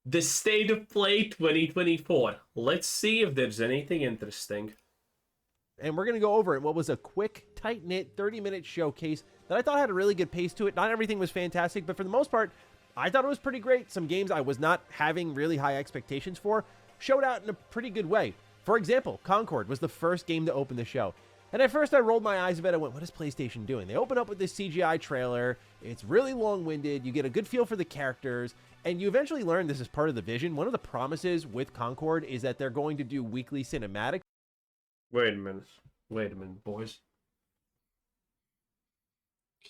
The State of Play 2024. Let's see if there's anything interesting. And we're going to go over it. What was a quick, tight-knit, 30-minute showcase that I thought had a really good pace to it. Not everything was fantastic, but for the most part, I thought it was pretty great. Some games I was not having really high expectations for showed out in a pretty good way. For example, Concord was the first game to open the show. And at first I rolled my eyes a bit. I went, what is PlayStation doing? They open up with this CGI trailer. It's really long-winded. You get a good feel for the characters. And you eventually learn this is part of the vision. One of the promises with Concord is that they're going to do weekly cinematics. Wait a minute, boys.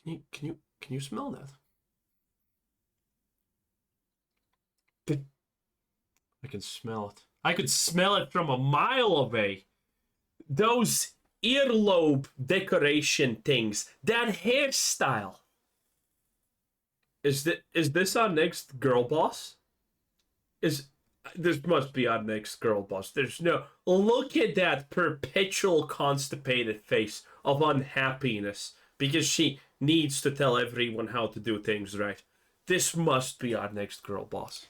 Can you smell that? I can smell it. I could smell it from a mile away. Those earlobe decoration things, that hairstyle. Is this our next girl boss? This must be our next girl boss. There's no... Look at that perpetual constipated face of unhappiness because she needs to tell everyone how to do things right. This must be our next girl boss.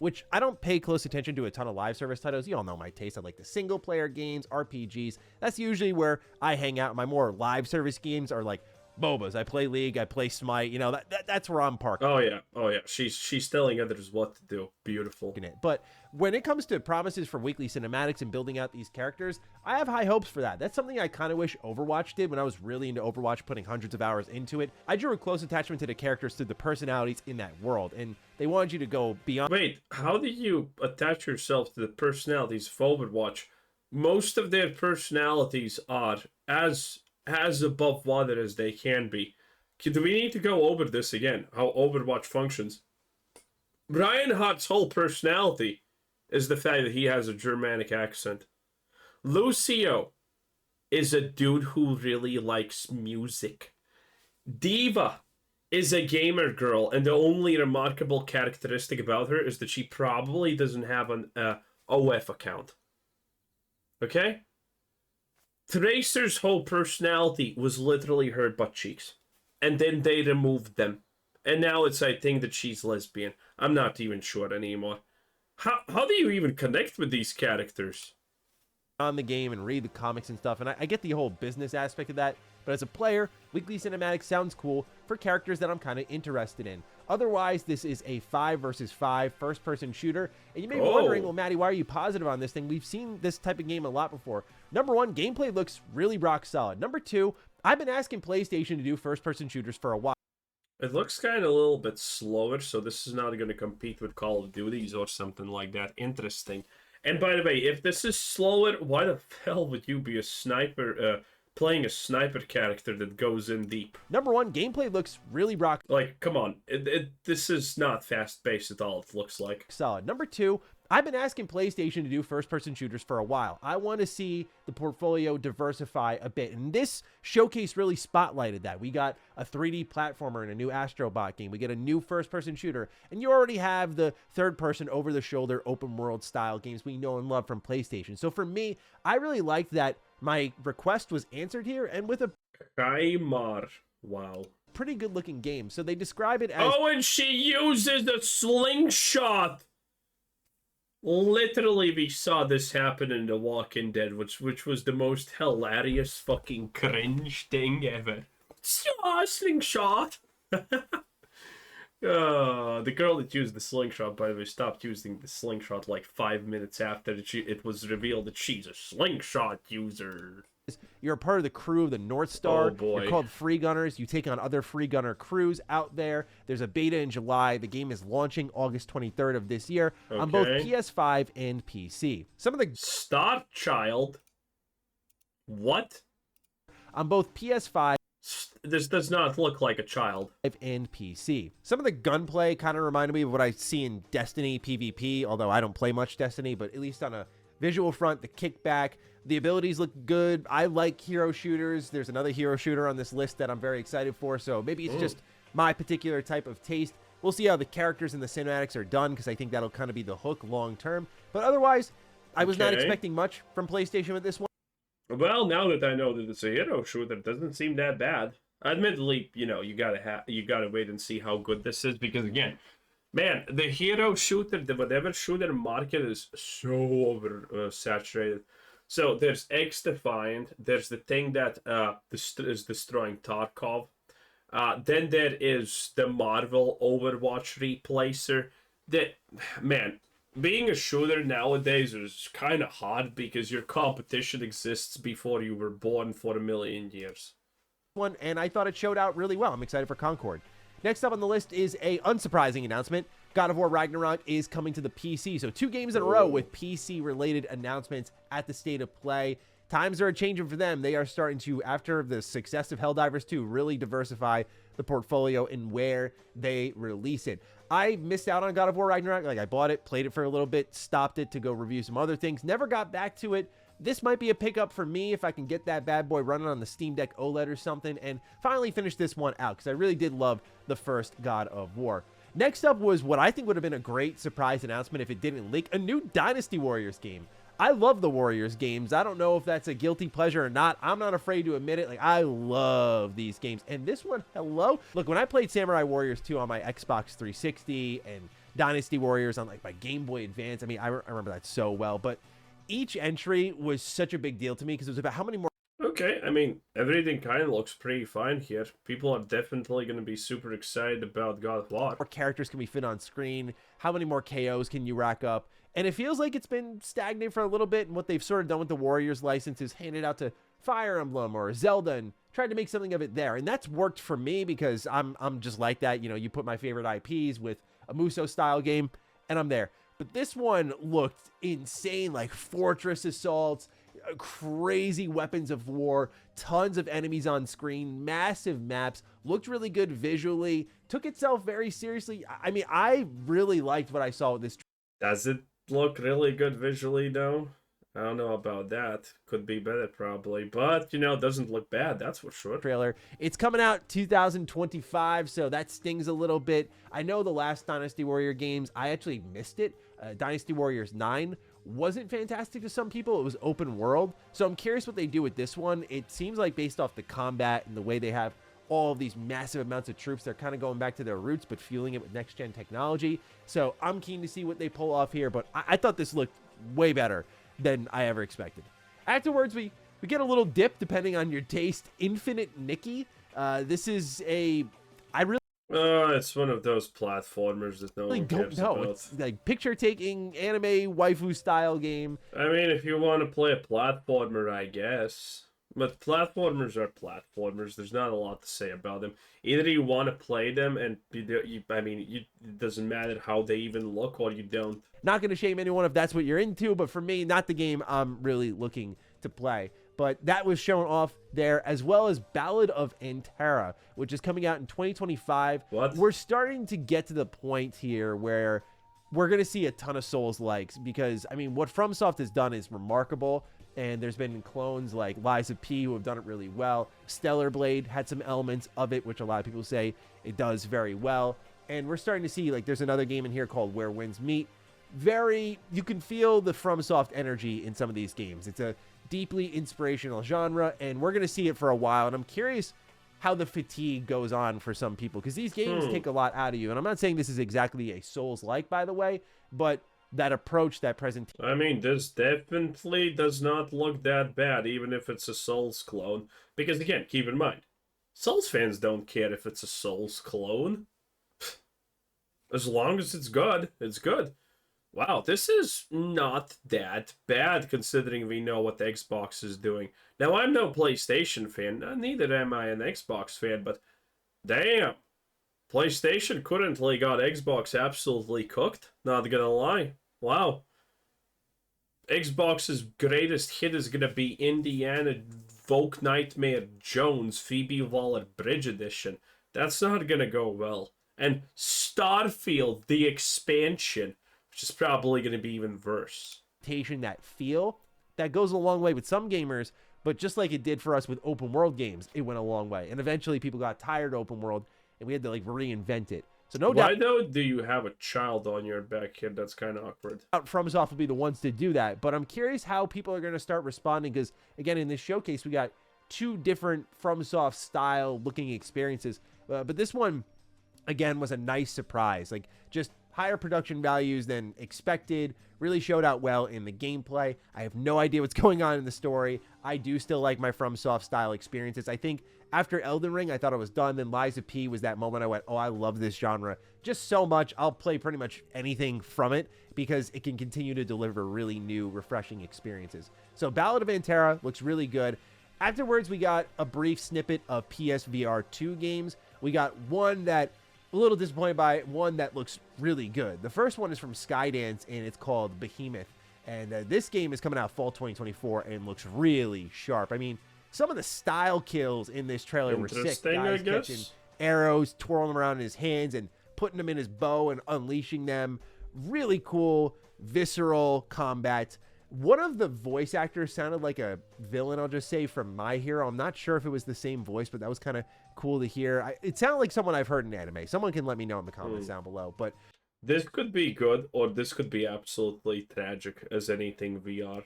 Which I don't pay close attention to a ton of live service titles. You all know my taste. I like the single player games, RPGs. That's usually where I hang out. My more live service games are like MOBAs. I play League, I play Smite. You know, that's where I'm parked. Oh yeah. She's telling others what to do. Beautiful. But when it comes to promises for weekly cinematics and building out these characters, I have high hopes for that. That's something I kind of wish Overwatch did when I was really into Overwatch, putting hundreds of hours into it. I drew a close attachment to the characters through the personalities in that world, and they wanted you to go beyond. Wait, how do you attach yourself to the personalities of Overwatch? Most of their personalities are as above water as they can be. Do we need to go over this again? How Overwatch functions? Reinhardt's whole personality is the fact that he has a Germanic accent. Lucio is a dude who really likes music. Diva is a gamer girl, and the only remarkable characteristic about her is that she probably doesn't have an OF account. Okay? Tracer's whole personality was literally her butt cheeks. And then they removed them. And now it's, I think, that she's lesbian. I'm not even sure anymore. How do you even connect with these characters? On the game and read the comics and stuff, and I get the whole business aspect of that, but as a player, weekly cinematics sounds cool for characters that I'm kind of interested in. Otherwise, this is a 5 versus 5 first-person shooter, and you may be wondering, well, Maddie, why are you positive on this thing? We've seen this type of game a lot before. Number one, gameplay looks really rock solid. Number two, I've been asking PlayStation to do first-person shooters for a while. It looks kind of a little bit slower, so this is not going to compete with Call of Duties or something like that. Interesting. And by the way, if this is slower, why the hell would you be a sniper, playing a sniper character that goes in deep? Number one, gameplay looks really rock. Like, come on. This is not fast-paced at all, it looks like. Solid. Number two, I've been asking PlayStation to do first-person shooters for a while. I want to see the portfolio diversify a bit, and this showcase really spotlighted that. We got a 3D platformer and a new Astrobot game. We get a new first-person shooter, and you already have the third-person, over-the-shoulder, open-world style games we know and love from PlayStation. So for me, I really liked that my request was answered here, and with a Kaimar. Wow. pretty good-looking game. So they describe it as... Oh, and she uses the slingshot! Literally, we saw this happen in The Walking Dead, which was the most hilarious fucking cringe thing ever. Slingshot! The girl that used the slingshot, by the way, stopped using the slingshot like 5 minutes after it was revealed that she's a slingshot user. You're a part of the crew of the North Star. Oh, boy. You're called Free Gunners. You take on other Free Gunner crews out there. There's a beta in July. The game is launching August 23rd of this year on both PS5 and PC. Some of the... Star Child? What? On both PS5... This does not look like a child. And PC. Some of the gunplay kind of reminded me of what I see in Destiny PvP, although I don't play much Destiny, but at least on a visual front, the kickback, the abilities look good. I like hero shooters. There's another hero shooter on this list that I'm very excited for, so maybe it's just my particular type of taste. We'll see how the characters and the cinematics are done, because I think that'll kind of be the hook long term. But otherwise, I was not expecting much from PlayStation with this one. Well, now that I know that it's a hero shooter, it doesn't seem that bad. Admittedly, you know, you gotta wait and see how good this is, because again, Man, the hero shooter, the whatever shooter market is so over saturated. So there's X Defiant. There's the thing that is destroying Tarkov. Then there is the Marvel Overwatch replacer. That man, being a shooter nowadays is kind of hard because your competition exists before you were born for a million years. One, and I thought it showed out really well. I'm excited for Concord. Next up on the list is a unsurprising announcement. God of War Ragnarok is coming to the PC. So 2 games in a row with PC-related announcements at the State of Play. Times are changing for them. They are starting to, after the success of Helldivers 2, really diversify the portfolio and where they release it. I missed out on God of War Ragnarok. Like, I bought it, played it for a little bit, stopped it to go review some other things, never got back to it. This might be a pickup for me if I can get that bad boy running on the Steam Deck OLED or something and finally finish this one out, because I really did love the first God of War. Next up was what I think would have been a great surprise announcement if it didn't leak, a new Dynasty Warriors game. I love the Warriors games. I don't know if that's a guilty pleasure or not. I'm not afraid to admit it. Like, I love these games. And this one, hello? Look, when I played Samurai Warriors 2 on my Xbox 360 and Dynasty Warriors on like my Game Boy Advance, I mean, I remember that so well. But each entry was such a big deal to me because it was about how many more... Okay, I mean, everything kind of looks pretty fine here. People are definitely going to be super excited about God of War. More characters can we fit on screen? How many more KOs can you rack up? And it feels like it's been stagnant for a little bit, and what they've sort of done with the Warriors license is handed out to Fire Emblem or Zelda and tried to make something of it there. And that's worked for me because I'm just like that. You know, you put my favorite IPs with a Muso-style game, and I'm there. But this one looked insane, like fortress assaults, crazy weapons of war, tons of enemies on screen, massive maps, looked really good visually, took itself very seriously. I mean, I really liked what I saw with this. Does it look really good visually, though? I don't know about that. Could be better, probably. But, you know, it doesn't look bad, that's for sure. Trailer. It's coming out 2025, so that stings a little bit. I know the last Dynasty Warrior games, I actually missed it. Dynasty Warriors 9 wasn't fantastic to some people. It was open world. So I'm curious what they do with this one. It seems like based off the combat and the way they have all of these massive amounts of troops, they're kind of going back to their roots, but fueling it with next-gen technology. So I'm keen to see what they pull off here, but I thought this looked way better than I ever expected. Afterwards, we get a little dip, depending on your taste. Infinite Nikki. This is a... It's one of those platformers that no one cares about. It's like picture-taking anime waifu-style game. I mean, if you want to play a platformer, I guess. But platformers are platformers. There's not a lot to say about them. Either you want to play them, and it doesn't matter how they even look, or you don't. Not going to shame anyone if that's what you're into, but for me, not the game I'm really looking to play. But that was shown off there, as well as Ballad of Antara, which is coming out in 2025. What? We're starting to get to the point here where we're going to see a ton of Souls-likes, because, I mean, what FromSoft has done is remarkable, and there's been clones like Lies of P who have done it really well. Stellar Blade had some elements of it, which a lot of people say it does very well. And we're starting to see, like, there's another game in here called Where Winds Meet. You can feel the FromSoft energy in some of these games. It's a deeply inspirational genre, and we're going to see it for a while. And I'm curious how the fatigue goes on for some people, because these games take a lot out of you. And I'm not saying this is exactly a Souls-like, by the way, but that approach, that presentation. I mean, this definitely does not look that bad, even if it's a Souls clone. Because, again, keep in mind, Souls fans don't care if it's a Souls clone. As long as it's good, it's good. Wow, this is not that bad, considering we know what the Xbox is doing. Now, I'm no PlayStation fan, neither am I an Xbox fan, but damn. PlayStation currently got Xbox absolutely cooked, not gonna lie. Wow. Xbox's greatest hit is gonna be Indiana Folk Nightmare Jones Phoebe Waller-Bridge Edition. That's not gonna go well. And Starfield, the expansion, which is probably going to be even worse. That feel, that goes a long way with some gamers, but just like it did for us with open world games, it went a long way. And eventually people got tired of open world, and we had to like reinvent it. So no doubt. Why though do you have a child on your back here? That's kind of awkward. FromSoft will be the ones to do that, but I'm curious how people are going to start responding, because again, in this showcase we got 2 different FromSoft style looking experiences, but this one again was a nice surprise. Like, just higher production values than expected, really showed out well in the gameplay. I have no idea what's going on in the story. I do still like my FromSoft style experiences. I think after Elden Ring, I thought it was done. Then Lies of P was that moment I went, oh, I love this genre just so much. I'll play pretty much anything from it because it can continue to deliver really new, refreshing experiences. So Ballad of Antera looks really good. Afterwards, we got a brief snippet of PSVR 2 games. We got one that a little disappointed by, one that looks really good. The first one is from Skydance, and it's called Behemoth. And this game is coming out fall 2024 and looks really sharp. I mean, some of the style kills in this trailer were sick. Guys catching arrows, twirling them around in his hands, and putting them in his bow and unleashing them. Really cool, visceral combat. One of the voice actors sounded like a villain, I'll just say, from My Hero. I'm not sure if it was the same voice, but that was kind of cool to hear. It sounded like someone I've heard in anime. Someone can let me know in the comments down below. But this could be good, or this could be absolutely tragic as anything VR.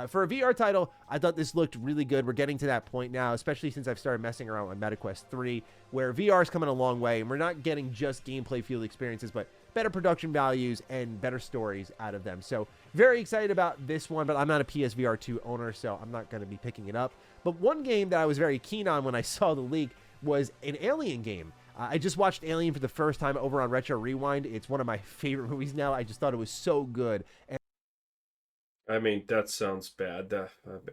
For a VR title, I thought this looked really good. We're getting to that point now, especially since I've started messing around with MetaQuest 3, where VR is coming a long way, and we're not getting just gameplay field experiences, but better production values and better stories out of them. So very excited about this one, but I'm not a PSVR 2 owner, so I'm not going to be picking it up. But one game that I was very keen on when I saw the leak was an Alien game. I just watched Alien for the first time over on Retro Rewind. It's one of my favorite movies now. I just thought it was so good. And I mean, that sounds bad.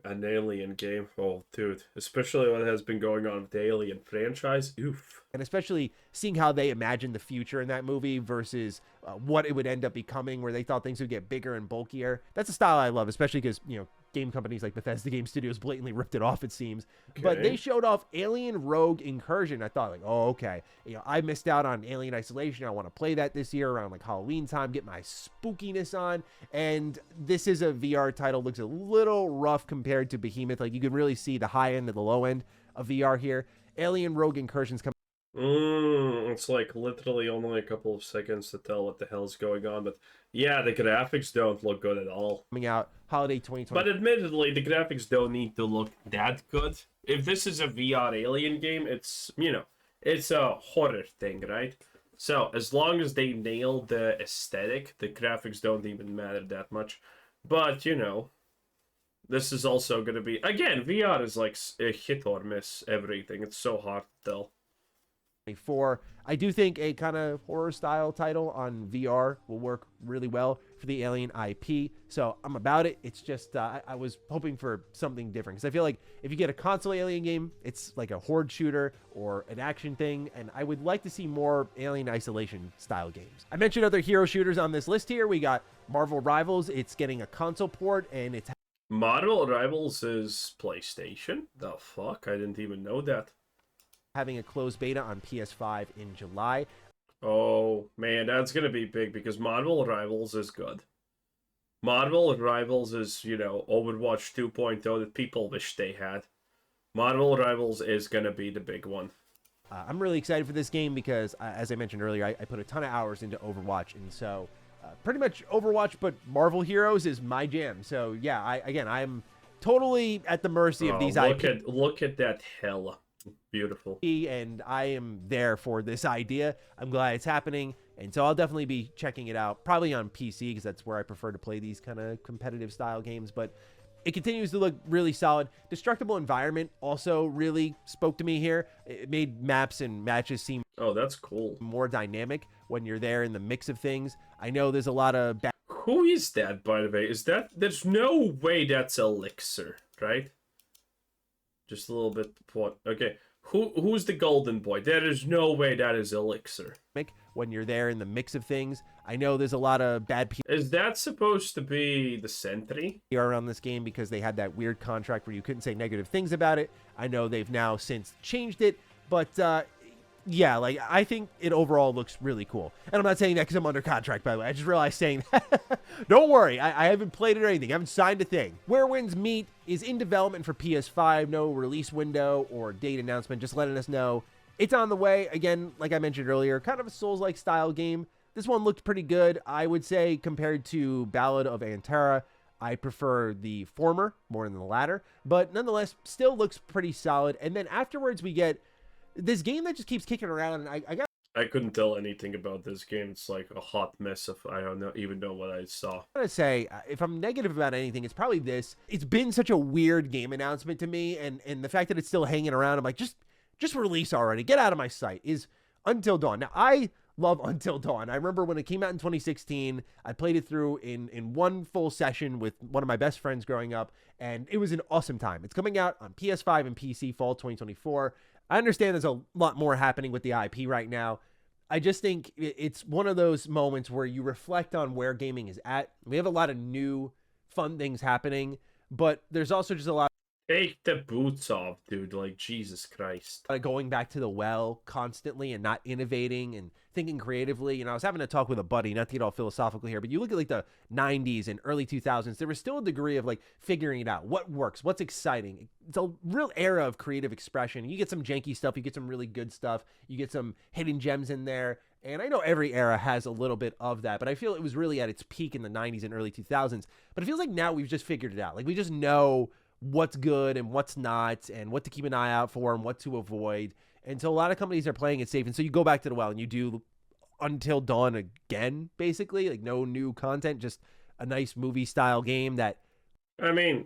An Alien game. Oh, dude. Especially what has been going on with the Alien franchise. Oof. And especially seeing how they imagined the future in that movie versus what it would end up becoming, where they thought things would get bigger and bulkier. That's a style I love, especially because, you know, game companies like Bethesda Game Studios blatantly ripped it off, it seems. Okay. But they showed off Alien Rogue Incursion. I thought, like, oh, okay. You know, I missed out on Alien Isolation. I want to play that this year around, like, Halloween time, get my spookiness on. And this is a VR title. Looks a little rough compared to Behemoth. Like, you can really see the high end and the low end of VR here. Alien Rogue Incursion's coming. It's like literally only a couple of seconds to tell what the hell's going on, but yeah, the graphics don't look good at all. Coming out holiday 2020. But admittedly, the graphics don't need to look that good. If this is a VR Alien game, it's, you know, it's a horror thing, right? So as long as they nail the aesthetic, the graphics don't even matter that much. But, you know, this is also going to be, again, VR is like a hit or miss everything. It's so hard to tell. I do think a kind of horror style title on VR will work really well for the Alien IP. So I'm about it. It's just I was hoping for something different because I feel like if you get a console Alien game, it's like a horde shooter or an action thing. And I would like to see more Alien Isolation style games. I mentioned other hero shooters on this list here. We got Marvel Rivals. It's getting a console port and it's Marvel Rivals is PlayStation. The fuck? I didn't even know that. Having a closed beta on PS5 in July. Oh, man, that's going to be big because Marvel Rivals is good. Marvel Rivals is, you know, Overwatch 2.0 that people wish they had. Marvel Rivals is going to be the big one. I'm really excited for this game because, as I mentioned earlier, I put a ton of hours into Overwatch. And so pretty much Overwatch, but Marvel Heroes is my jam. So, yeah, I'm totally at the mercy of these IP. Look at that hell. Beautiful. And I am there for this idea. I'm glad it's happening. And so I'll definitely be checking it out, probably on PC because that's where I prefer to play these kind of competitive style games. But it continues to look really solid. Destructible Environment also really spoke to me here. It made maps and matches seem that's cool, more dynamic when you're there in the mix of things. I know there's a lot of who is that, by the way? Is that, there's no way that's Elixir, right? Just a little bit. What? Okay. Who's the golden boy? There is no way that is Elixir. When you're there in the mix of things, I know there's a lot of bad people. Is that supposed to be the Sentry? Around this game because they had that weird contract where you couldn't say negative things about it. I know they've now since changed it, but yeah, like I think it overall looks really cool. And I'm not saying that because I'm under contract, by the way. I just realized saying that. Don't worry, I haven't played it or anything. I haven't signed a thing. Where Winds Meet is in development for PS5. No release window or date announcement. Just letting us know it's on the way. Again, like I mentioned earlier, kind of a Souls-like style game. This one looked pretty good. I would say compared to Ballad of Antera, I prefer the former more than the latter. But nonetheless, still looks pretty solid. And then afterwards we get this game that just keeps kicking around, and I got I couldn't tell anything about this game. It's like a hot mess of I don't know even know what I saw. I'm gonna say, if I'm negative about anything, it's probably this. It's been such a weird game announcement to me, and the fact that it's still hanging around, I'm like, just release already. Get out of my sight. Is Until Dawn. Now, I love Until Dawn. I remember when it came out in 2016, I played it through in one full session with one of my best friends growing up, and it was an awesome time. It's coming out on PS5 and PC fall 2024. I understand there's a lot more happening with the IP right now. I just think it's one of those moments where you reflect on where gaming is at. We have a lot of new fun things happening, but there's also just a lot Take the boots off, dude. Like, Jesus Christ. of going back to the well constantly and not innovating and thinking creatively. You know, I was having a talk with a buddy, not to get all philosophical here, but you look at like the 90s and early 2000s, there was still a degree of like figuring it out. What works? What's exciting? It's a real era of creative expression. You get some janky stuff, you get some really good stuff, you get some hidden gems in there. And I know every era has a little bit of that, but I feel it was really at its peak in the 90s and early 2000s. But it feels like now we've just figured it out. Like we just know what's good and what's not and what to keep an eye out for and what to avoid. And so a lot of companies are playing it safe. And so you go back to the well and you do Until Dawn again, basically. Like no new content, just a nice movie style game that I mean,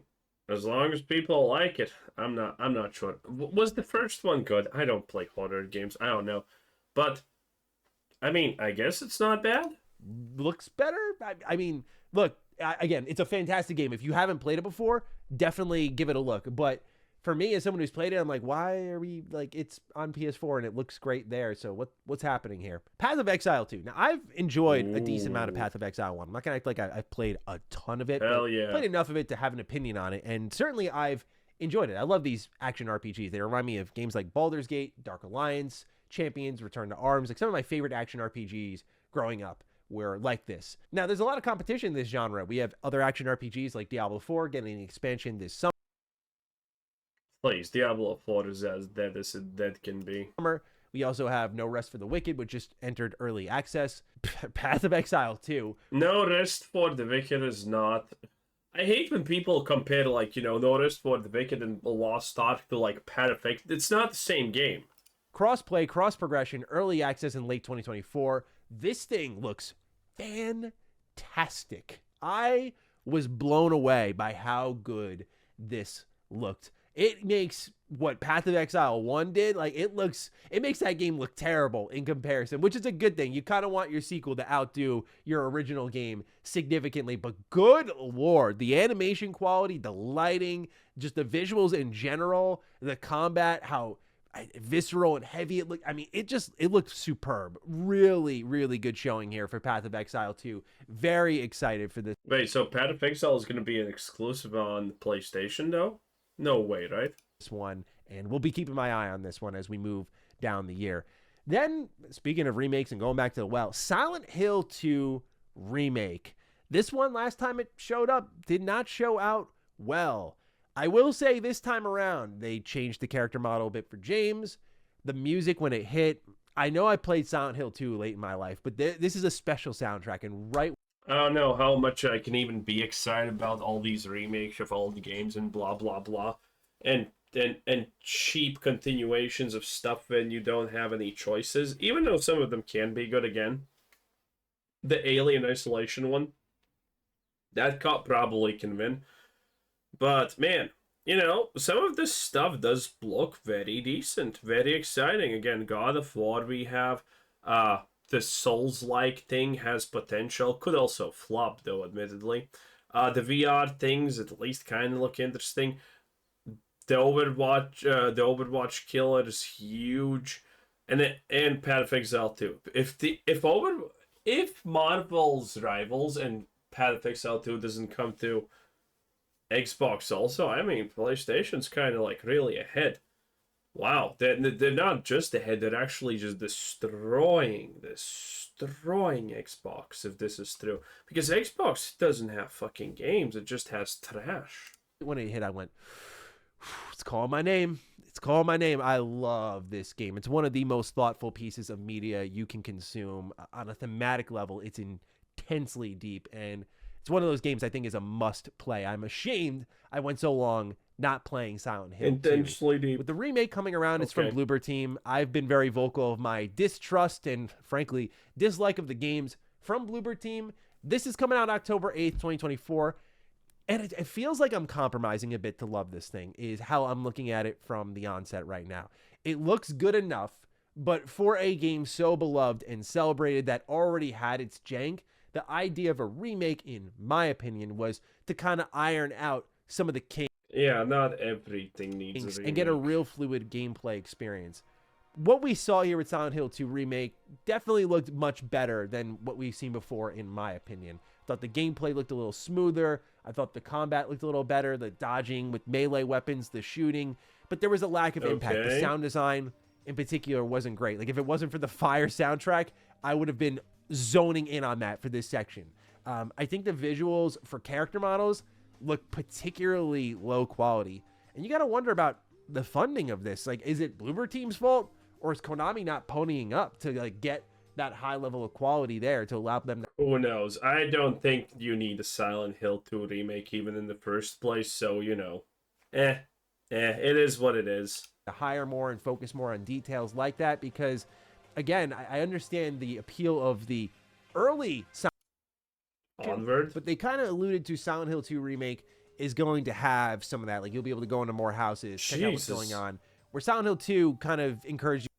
as long as people like it, I'm not sure. Was the first one good? I don't play horror games. I don't know. But I mean, I guess it's not bad. looks better. I mean, look, again, it's a fantastic game. If you haven't played it before, definitely give it a look. But for me, as someone who's played it, I'm like, why are we like? It's on PS4 and it looks great there. So what's happening here? Path of Exile 2. Now I've enjoyed a decent amount of Path of Exile 1. I'm not gonna act like I've played a ton of it. Hell yeah. Played enough of it to have an opinion on it, and certainly I've enjoyed it. I love these action RPGs. They remind me of games like Baldur's Gate, Dark Alliance, Champions, Return to Arms, like some of my favorite action RPGs growing up were like this. Now, there's a lot of competition in this genre. We have other action RPGs like Diablo 4 getting an expansion this Please, Diablo 4 is as dead as dead can be. summer. We also have No Rest for the Wicked, which just entered early access. Path of Exile 2. No Rest for the Wicked is not. I hate when people compare, like, No Rest for the Wicked and The Lost Ark to, like, Path of Exile. It's not the same game. Cross-play, cross-progression, early access in late 2024. This thing looks fantastic. I was blown away by how good this looked. It makes what Path of Exile 1 did, like it makes that game look terrible in comparison, which is a good thing. You kind of want your sequel to outdo your original game significantly, but good lord, the animation quality, the lighting, just the visuals in general, the combat, how visceral and heavy it looked. I mean, it looked superb. Really, really good showing here for Path of Exile 2. Very excited for this. Wait, so Path of Exile is going to be an exclusive on PlayStation, though? No way, right? This one, and we'll be keeping my eye on this one as we move down the year. Then, speaking of remakes and going back to the well, Silent Hill 2 remake. This one, last time it showed up, did not show out well. I will say this time around, they changed the character model a bit for James. The music, when it hit, I know I played Silent Hill 2 late in my life, but this is a special soundtrack, and right. I don't know how much I can even be excited about all these remakes of all the games and blah, blah, blah. And cheap continuations of stuff when you don't have any choices, even though some of them can be good again. The Alien Isolation one, that probably can win. But, man, some of this stuff does look very decent, very exciting. Again, God of War we have, the Souls-like thing has potential. Could also flop, though, admittedly. The VR things at least kind of look interesting. The Overwatch killer is huge, and Path of Exile 2. If Marvel's Rivals and Path of Exile 2 doesn't come to Xbox also, I mean, PlayStation's kind of like really ahead. Wow, they're not just ahead, they're actually just destroying Xbox if this is true. Because Xbox doesn't have fucking games, it just has trash. When it hit, I went, it's calling my name. It's calling my name. I love this game. It's one of the most thoughtful pieces of media you can consume. On a thematic level, it's intensely deep, and it's one of those games I think is a must play. I'm ashamed I went so long not playing Silent Hill 2. Intentionally deep. With the remake coming around, it's from Okay. Bloober Team. I've been very vocal of my distrust and, frankly, dislike of the games from Bloober Team. This is coming out October 8th, 2024. And it feels like I'm compromising a bit to love this thing, is how I'm looking at it from the onset right now. It looks good enough, but for a game so beloved and celebrated that already had its jank, the idea of a remake, in my opinion, was to kind of iron out some of the kinks. Yeah, not everything needs a remake. And get a real fluid gameplay experience. What we saw here with Silent Hill 2 Remake definitely looked much better than what we've seen before, in my opinion. I thought the gameplay looked a little smoother. I thought the combat looked a little better, the dodging with melee weapons, the shooting. But there was a lack of impact. The sound design, in particular, wasn't great. Like, if it wasn't for the Fire soundtrack, I would have been zoning in on that for this section. I think the visuals for character models look particularly low quality. And you got to wonder about the funding of this. Like, is it Bloober Team's fault, or is Konami not ponying up to like get that high level of quality there to allow them to... Who knows? I don't think you need a Silent Hill 2 remake even in the first place, so, you know. It is what it is. To hire more and focus more on details like that, because, again, I understand the appeal of the early Onward. but they kind of alluded to Silent Hill 2 Remake is going to have some of that. Like, you'll be able to go into more houses, check out what's going on. Where Silent Hill 2 kind of encouraged you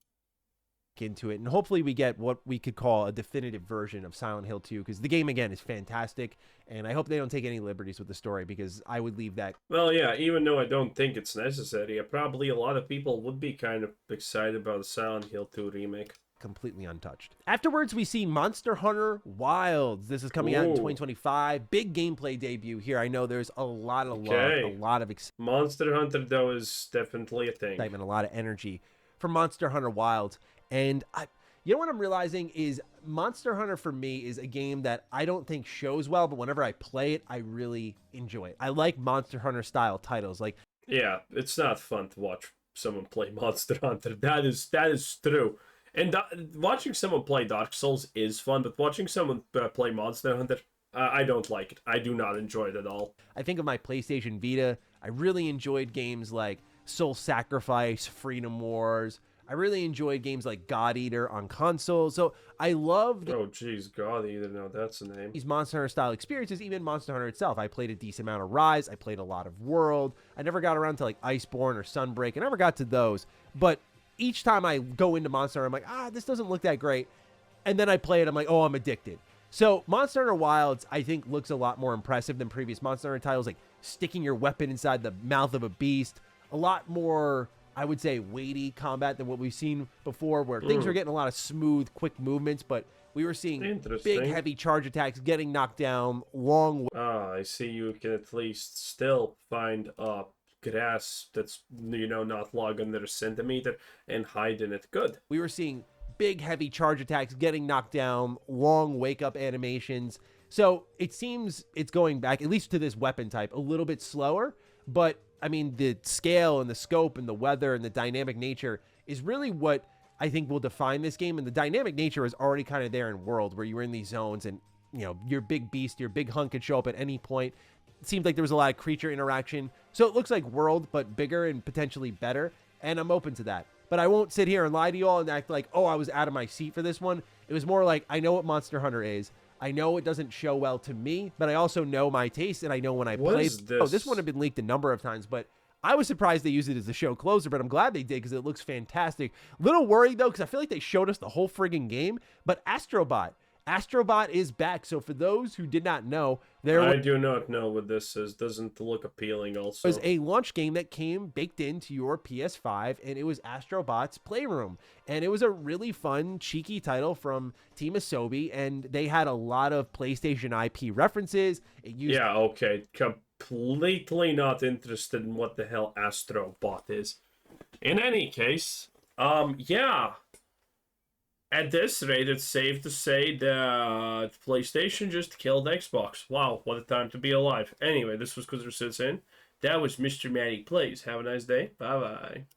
into it, and hopefully we get what we could call a definitive version of Silent Hill 2, because the game, again, is fantastic, and I hope they don't take any liberties with the story, because I would leave that... Well, yeah, even though I don't think it's necessary, probably a lot of people would be kind of excited about a Silent Hill 2 remake. Completely untouched. Afterwards, we see Monster Hunter Wilds. This is coming out in 2025. Big gameplay debut here. I know there's a lot of love, a lot of excitement. Monster Hunter, though, is definitely a thing. A lot of energy for Monster Hunter Wilds. And you know what I'm realizing is Monster Hunter for me is a game that I don't think shows well, but whenever I play it, I really enjoy it. I like Monster Hunter style titles. Like, yeah, it's not fun to watch someone play Monster Hunter. That is true. And watching someone play Dark Souls is fun, but watching someone play Monster Hunter, I don't like it. I do not enjoy it at all. I think of my PlayStation Vita. I really enjoyed games like Soul Sacrifice, Freedom Wars. I really enjoyed games like God Eater on console. So I love... Oh, geez, God Eater, no, that's the name. These Monster Hunter style experiences, even Monster Hunter itself. I played a decent amount of Rise. I played a lot of World. I never got around to like Iceborne or Sunbreak. I never got to those. But each time I go into Monster Hunter, I'm like, this doesn't look that great. And then I play it, I'm like, oh, I'm addicted. So Monster Hunter Wilds, I think, looks a lot more impressive than previous Monster Hunter titles, like sticking your weapon inside the mouth of a beast. A lot more, I would say, weighty combat than what we've seen before, where things are getting a lot of smooth, quick movements, but we were seeing big, heavy charge attacks, getting knocked down, long... I see you can at least still find grass that's, you know, not long under a centimeter and hide in it. Good. We were seeing big, heavy charge attacks, getting knocked down, long wake-up animations. So it seems it's going back, at least to this weapon type, a little bit slower, but... I mean, the scale and the scope and the weather and the dynamic nature is really what I think will define this game. And the dynamic nature is already kind of there in World, where you're in these zones and, you know, your big beast, your big hunt could show up at any point. It seemed like there was a lot of creature interaction. So it looks like World, but bigger and potentially better. And I'm open to that. But I won't sit here and lie to you all and act like, oh, I was out of my seat for this one. It was more like, I know what Monster Hunter is. I know it doesn't show well to me, but I also know my taste, and I know when I played... Oh, this one had been leaked a number of times, but I was surprised they used it as the show closer, but I'm glad they did because it looks fantastic. Little worried, though, because I feel like they showed us the whole friggin' game, but Astrobot is back, so for those who did not know... I do not know what this is. Doesn't look appealing also. It was a launch game that came baked into your PS5, and it was Astrobot's Playroom. And it was a really fun, cheeky title from Team Asobi, and they had a lot of PlayStation IP references. It used... Yeah, okay. Completely not interested in what the hell Astrobot is. In any case, yeah. At this rate, it's safe to say that PlayStation just killed Xbox. Wow, what a time to be alive. Anyway, this was Kuzer Sits In. That was Mr. Maddie Plays. Have a nice day. Bye-bye.